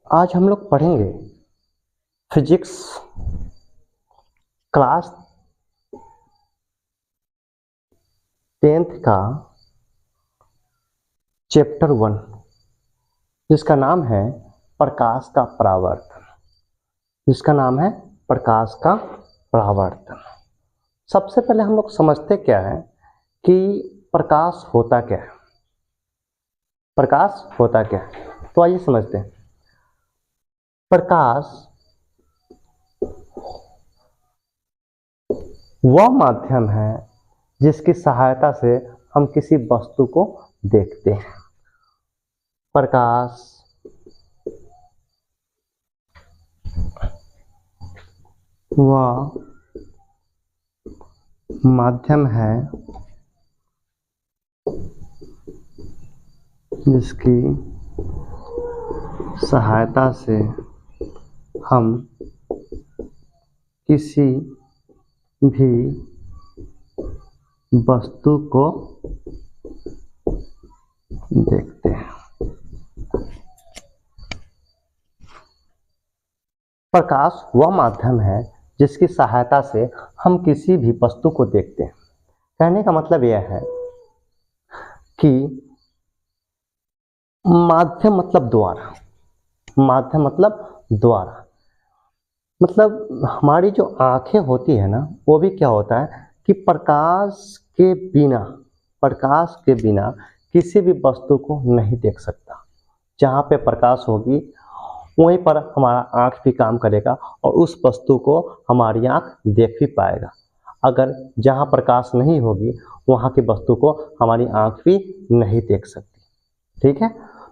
आज हम लोग पढ़ेंगे फिजिक्स क्लास 10th का चैप्टर 1 जिसका नाम है प्रकाश का परावर्तन। जिसका नाम है प्रकाश का परावर्तन। सबसे पहले हम लोग समझते क्या है कि प्रकाश होता क्या है। प्रकाश होता क्या है, तो आइए समझते हैं। प्रकाश वह माध्यम है जिसकी सहायता से हम किसी वस्तु को देखते हैं। प्रकाश वह माध्यम है जिसकी सहायता से हम किसी भी वस्तु को देखते हैं। प्रकाश वह माध्यम है जिसकी सहायता से हम किसी भी वस्तु को देखते हैं। कहने का मतलब यह है कि माध्यम मतलब द्वारा, माध्यम मतलब द्वारा, मतलब हमारी जो आंखें होती है ना, वो भी क्या होता है कि प्रकाश के बिना किसी भी वस्तु को नहीं देख सकता। जहाँ पे प्रकाश होगी वहीं पर हमारा आँख भी काम करेगा और उस वस्तु को हमारी आँख देख भी पाएगा। अगर जहाँ प्रकाश नहीं होगी वहाँ की वस्तु को हमारी आँख भी नहीं देख सकती। ठीक है,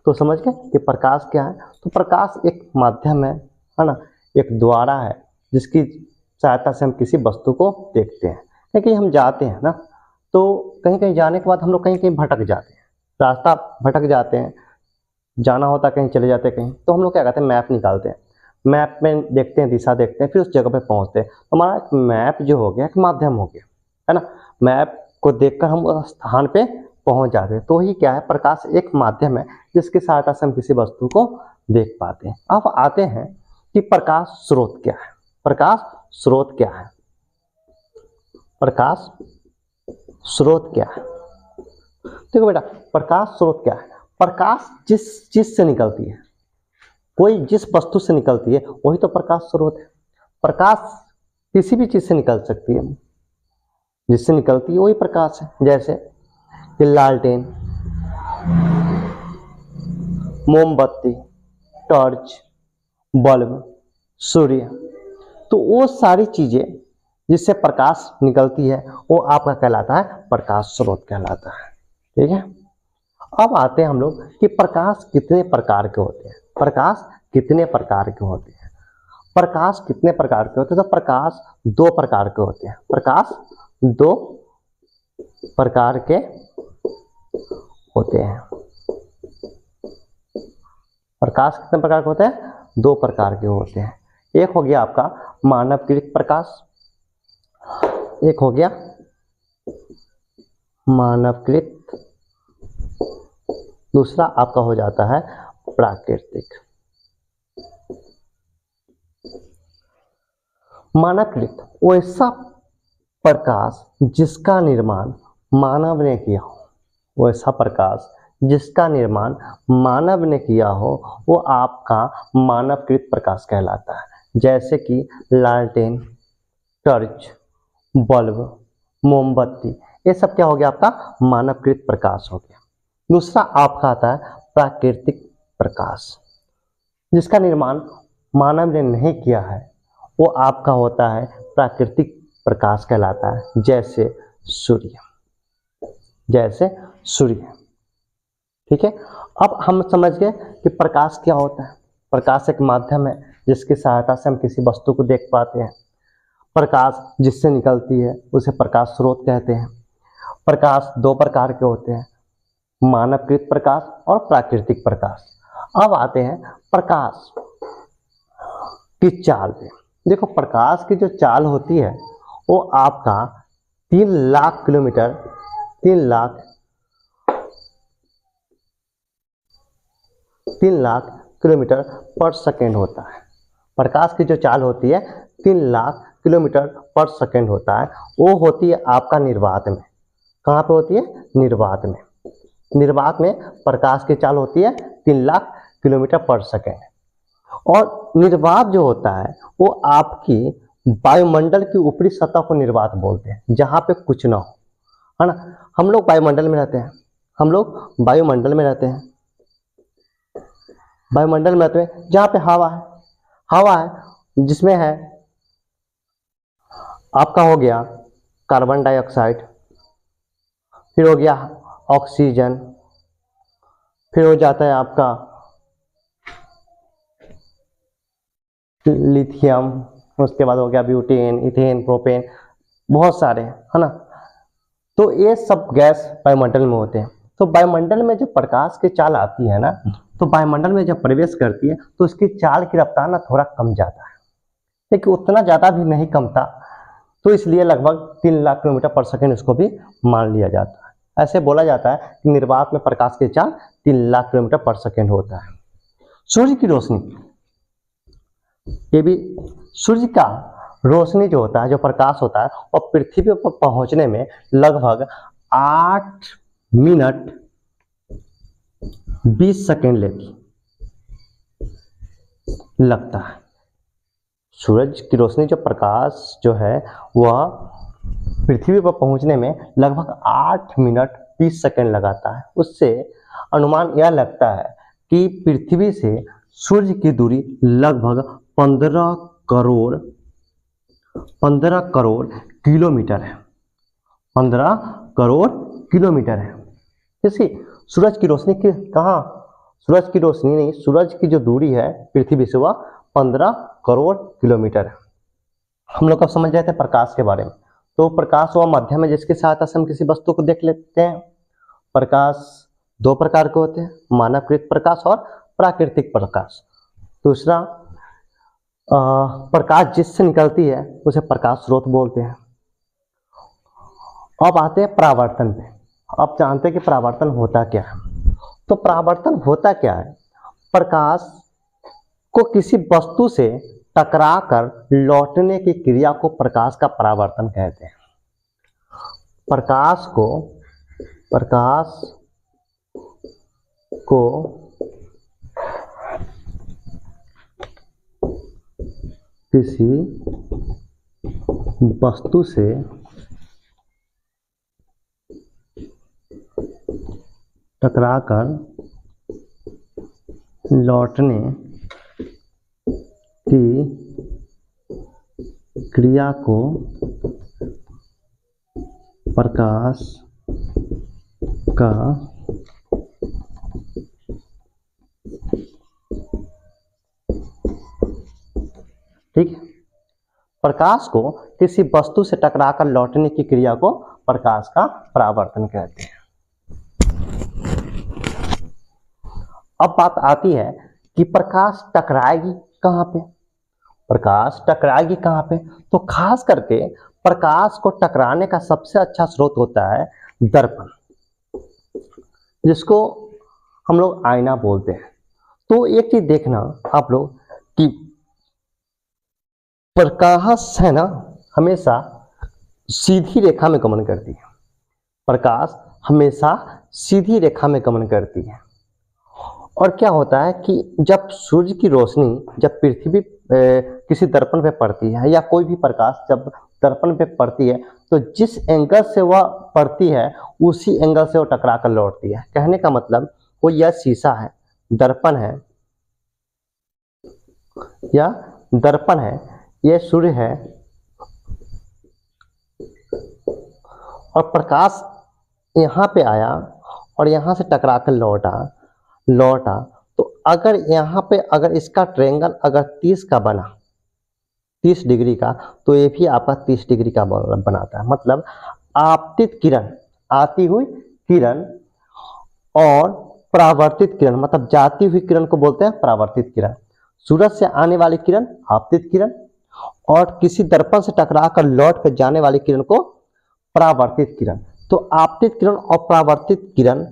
तो समझ गए कि प्रकाश क्या है। तो प्रकाश एक माध्यम है ना, एक द्वारा है जिसकी सहायता से हम किसी वस्तु को देखते हैं। लेकिन हम जाते हैं ना, तो कहीं कहीं जाने के बाद हम लोग कहीं कहीं भटक जाते हैं, रास्ता भटक जाते हैं, जाना होता कहीं चले जाते हैं कहीं, तो हम लोग क्या करते हैं, मैप निकालते हैं, मैप में देखते हैं, दिशा देखते हैं, फिर उस जगह पे पहुंचते हैं। तो हमारा एक मैप जो हो गया एक माध्यम हो गया, है ना। मैप को देखकर हम उस स्थान पे पहुंच जाते हैं। तो ही क्या है, प्रकाश एक माध्यम है जिसकी सहायता से हम किसी वस्तु को देख पाते हैं। अब आते हैं कि प्रकाश स्रोत क्या है। प्रकाश स्रोत क्या है? प्रकाश स्रोत क्या है? देखो बेटा, प्रकाश स्रोत क्या है? प्रकाश जिस चीज से निकलती है, कोई जिस वस्तु से निकलती है वही तो प्रकाश स्रोत है। प्रकाश किसी भी चीज से निकल सकती है, जिससे निकलती है वही प्रकाश है। जैसे कि लालटेन, मोमबत्ती, टॉर्च, बल्ब, सूर्य, तो वो सारी चीजें जिससे प्रकाश निकलती है वो आपका कहलाता है प्रकाश स्रोत कहलाता है। ठीक है, अब आते हैं हम लोग कि प्रकाश कितने प्रकार के होते हैं। प्रकाश कितने प्रकार के होते हैं? प्रकाश कितने प्रकार के होते हैं? तो प्रकाश दो प्रकार के होते हैं। प्रकाश दो प्रकार के होते हैं। प्रकाश कितने प्रकार के होते हैं? दो प्रकार के होते हैं। एक हो गया आपका मानवकृत प्रकाश, एक हो गया मानवकृत, दूसरा आपका हो जाता है प्राकृतिक। मानवकृत वैसा प्रकाश जिसका निर्माण मानव ने किया हो, वैसा प्रकाश जिसका निर्माण मानव ने किया हो वो आपका मानवकृत प्रकाश कहलाता है। जैसे कि लालटेन, टॉर्च, बल्ब, मोमबत्ती, ये सब क्या हो गया आपका मानवकृत प्रकाश हो गया। दूसरा आपका आता है प्राकृतिक प्रकाश, जिसका निर्माण मानव ने नहीं किया है, वो आपका होता है प्राकृतिक प्रकाश कहलाता है। जैसे सूर्य, जैसे सूर्य। ठीक है, अब हम समझ गए कि प्रकाश क्या होता है। प्रकाश एक माध्यम है जिसकी सहायता से हम किसी वस्तु को देख पाते हैं। प्रकाश जिससे निकलती है उसे प्रकाश स्रोत कहते हैं। प्रकाश दो प्रकार के होते हैं, मानवकृत प्रकाश और प्राकृतिक प्रकाश। अब आते हैं प्रकाश की चाल पे। देखो, प्रकाश की जो चाल होती है वो आपका 3 लाख किलोमीटर, 3 लाख किलोमीटर पर सेकेंड होता है। प्रकाश की जो चाल होती है 3 लाख किलोमीटर पर सेकेंड होता है, वो होती है आपका निर्वात में। कहाँ पे होती है? निर्वात में। निर्वात में प्रकाश की चाल होती है 3 लाख किलोमीटर पर सेकेंड। और निर्वात जो होता है वो आपकी वायुमंडल की ऊपरी सतह को निर्वात बोलते हैं, जहाँ पे कुछ ना हो, है ना। हम लोग वायुमंडल में रहते हैं, हम लोग वायुमंडल में रहते हैं, वायुमंडल में रहते हैं जहाँ पे हवा है, हवा है जिसमें है आपका हो गया कार्बन डाइऑक्साइड, फिर हो गया ऑक्सीजन, फिर हो जाता है आपका लिथियम, उसके बाद हो गया ब्यूटेन, इथेन, प्रोपेन, बहुत सारे, है ना। तो ये सब गैस वायुमंडल में होते हैं। तो वायुमंडल में जब प्रकाश की चाल आती है ना, तो वायुमंडल में जब प्रवेश करती है तो उसकी चाल की रफ्तार ना थोड़ा कम जाता है, लेकिन उतना ज़्यादा भी नहीं कम था, तो इसलिए लगभग 3 लाख किलोमीटर पर सेकेंड उसको भी मान लिया जाता है। ऐसे बोला जाता है कि निर्वात में प्रकाश की चाल 3 लाख किलोमीटर पर सेकेंड होता है। सूर्य की रोशनी, ये भी सूर्य का रोशनी जो होता है, जो प्रकाश होता है, और पृथ्वी पर पहुंचने में लगभग 8 मिनट 20 सेकेंड लगता है। सूरज की रोशनी, जो प्रकाश जो है वह पृथ्वी पर पहुंचने में लगभग 8 मिनट 30 सेकेंड लगाता है। उससे अनुमान यह लगता है कि पृथ्वी से सूर्य की दूरी लगभग 15 करोड़ किलोमीटर है। 15 करोड़ किलोमीटर है। जैसे सूरज की रोशनी की कहाँ, सूरज की रोशनी नहीं, सूरज की जो दूरी है पृथ्वी से वह 15 करोड़ किलोमीटर है। हम लोग अब समझ रहे थे प्रकाश के बारे में। तो प्रकाश वह माध्यम है जिसकी सहायता से हम किसी वस्तु को देख लेते हैं। प्रकाश 2 प्रकार के होते हैं, मानवकृत प्रकाश और प्राकृतिक प्रकाश। दूसरा, प्रकाश जिससे निकलती है उसे प्रकाश स्रोत बोलते हैं। अब आते हैं परावर्तन पे। अब जानते हैं कि परावर्तन होता क्या है। तो परावर्तन होता क्या है? प्रकाश को किसी वस्तु से टकराकर लौटने की क्रिया को प्रकाश का परावर्तन कहते हैं। प्रकाश को किसी वस्तु से टकराकर लौटने की क्रिया को प्रकाश का ठीक, प्रकाश को किसी वस्तु से टकराकर लौटने की क्रिया को प्रकाश का परावर्तन कहते हैं। अब बात आती है कि प्रकाश टकराएगी कहाँ पे? प्रकाश टकराएगी कहाँ पे? तो खास करके प्रकाश को टकराने का सबसे अच्छा स्रोत होता है दर्पण, जिसको हम लोग आईना बोलते हैं। तो एक चीज देखना आप लोग कि प्रकाश है ना हमेशा सीधी रेखा में गमन करती है। प्रकाश हमेशा सीधी रेखा में गमन करती है। और क्या होता है कि जब सूर्य की रोशनी जब पृथ्वी किसी दर्पण पे पड़ती है, या कोई भी प्रकाश जब दर्पण पे पड़ती है, तो जिस एंगल से वह पड़ती है उसी एंगल से वो टकरा कर लौटती है। कहने का मतलब वो यह शीशा है, दर्पण है, या दर्पण है, यह सूर्य है, और प्रकाश यहाँ पे आया और यहाँ से टकरा कर लौटा। तो अगर यहाँ पे अगर इसका ट्रायंगल अगर 30 का बना, 30 डिग्री का, तो ये भी आपका 30 डिग्री का बनाता है। मतलब आपतित किरण, आती हुई किरण, और परावर्तित किरण, मतलब जाती हुई किरण को बोलते हैं परावर्तित किरण। सूरज से आने वाली किरण आपतित किरण, और किसी दर्पण से टकरा कर लौट कर जाने वाली किरण को परावर्तित किरण। तो आपतित किरण और परावर्तित किरण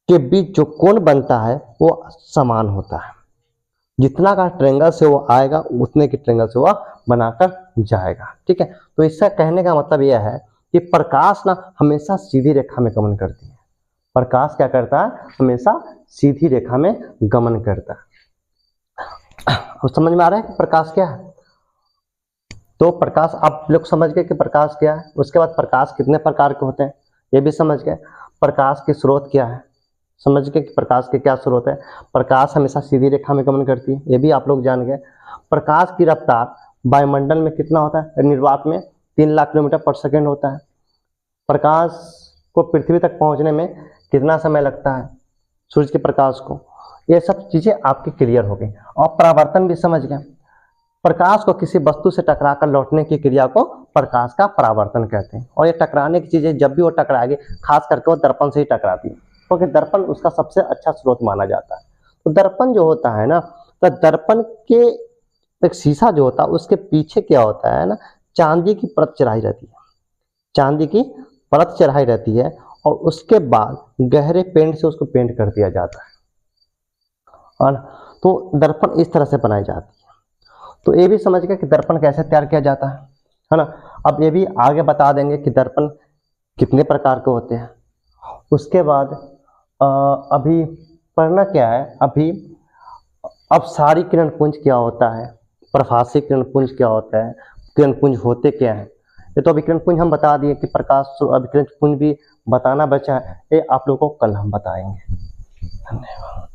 के बीच जो कोण बनता है वो समान होता है। जितना का ट्रेंगल से वो आएगा उतने की ट्रेंगल से वो बनाकर जाएगा। ठीक है, तो इसका कहने का मतलब यह है कि प्रकाश ना हमेशा सीधी रेखा में गमन करती है। प्रकाश क्या करता है, हमेशा सीधी रेखा में गमन करता है। तो समझ में आ रहा है कि प्रकाश क्या है। तो प्रकाश आप लोग समझ गए कि प्रकाश क्या है। उसके बाद प्रकाश कितने प्रकार के होते हैं ये भी समझ गए। प्रकाश के स्रोत क्या है, समझ गए कि प्रकाश के क्या स्रोत है। प्रकाश हमेशा सीधी रेखा में गमन करती है, ये भी आप लोग जान गए। प्रकाश की रफ्तार वायुमंडल में कितना होता है, निर्वात में 3 लाख किलोमीटर पर सेकेंड होता है। प्रकाश को पृथ्वी तक पहुंचने में कितना समय लगता है सूर्य के प्रकाश को। ये सब चीजें आपकी क्लियर हो गई। और परावर्तन भी समझ गए। प्रकाश को किसी वस्तु से टकराकर लौटने की क्रिया को प्रकाश का परावर्तन कहते हैं। और ये टकराने की चीजें जब भी वो टकराएगी, खास करके वो दर्पण से ही टकराती है, क्योंकि तो दर्पण उसका सबसे अच्छा स्रोत माना जाता है। तो दर्पण जो होता है ना, तो दर्पण के एक शीशा जो होता है उसके पीछे क्या होता है ना, चांदी की परत चढ़ाई रहती है। चांदी की परत चढ़ाई रहती है और उसके बाद गहरे पेंट से उसको पेंट कर दिया जाता है। और तो दर्पण इस तरह से बनाई जाती है। तो ये भी समझ गए कि दर्पण कैसे तैयार किया जाता है ना। अब ये भी आगे बता देंगे कि दर्पण कितने प्रकार के होते हैं। उसके बाद अभी पढ़ना क्या है, अभी अपसारी किरण पुंज क्या होता है, प्रभासी किरण पुंज क्या होता है, किरण पुंज होते क्या हैं। ये तो अभिकिरण पुंज हम बता दिए कि प्रकाश अभिकिरण पुंज भी बताना बचा है, ये आप लोगों को कल हम बताएंगे। धन्यवाद।